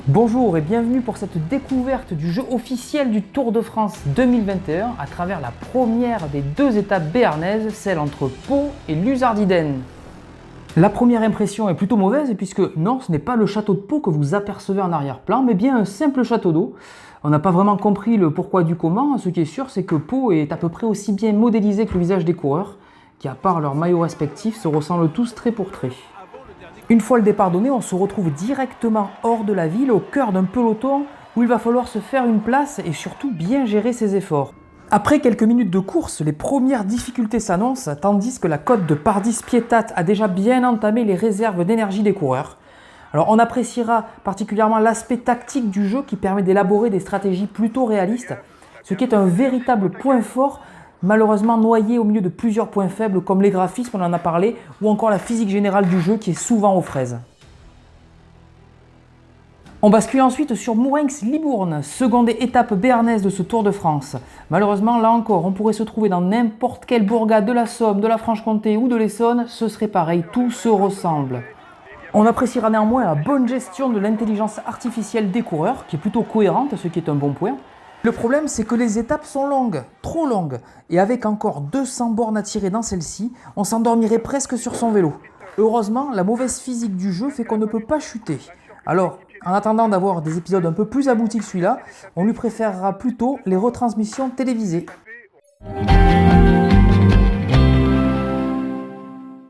Bonjour et bienvenue pour cette découverte du jeu officiel du Tour de France 2021 à travers la première des deux étapes béarnaises, celle entre Pau et Luzardiden. La première impression est plutôt mauvaise puisque non, ce n'est pas le château de Pau que vous apercevez en arrière-plan, mais bien un simple château d'eau. On n'a pas vraiment compris le pourquoi du comment, ce qui est sûr c'est que Pau est à peu près aussi bien modélisé que le visage des coureurs, qui à part leurs maillots respectifs se ressemblent tous trait pour trait. Une fois le départ donné, on se retrouve directement hors de la ville, au cœur d'un peloton où il va falloir se faire une place et surtout bien gérer ses efforts. Après quelques minutes de course, les premières difficultés s'annoncent, tandis que la côte de Pardis-Pietat a déjà bien entamé les réserves d'énergie des coureurs. Alors on appréciera particulièrement l'aspect tactique du jeu qui permet d'élaborer des stratégies plutôt réalistes, ce qui est un véritable point fort, malheureusement noyé au milieu de plusieurs points faibles comme les graphismes, on en a parlé, ou encore la physique générale du jeu qui est souvent aux fraises. On bascule ensuite sur Mourenx-Libourne, seconde étape béarnaise de ce Tour de France. Malheureusement, là encore, on pourrait se trouver dans n'importe quelle bourgade de la Somme, de la Franche-Comté ou de l'Essonne, ce serait pareil, tout se ressemble. On appréciera néanmoins la bonne gestion de l'intelligence artificielle des coureurs, qui est plutôt cohérente, ce qui est un bon point. Le problème, c'est que les étapes sont longues, trop longues, et avec encore 200 bornes à tirer dans celle-ci, on s'endormirait presque sur son vélo. Heureusement, la mauvaise physique du jeu fait qu'on ne peut pas chuter. Alors, en attendant d'avoir des épisodes un peu plus aboutis que celui-là, on lui préférera plutôt les retransmissions télévisées.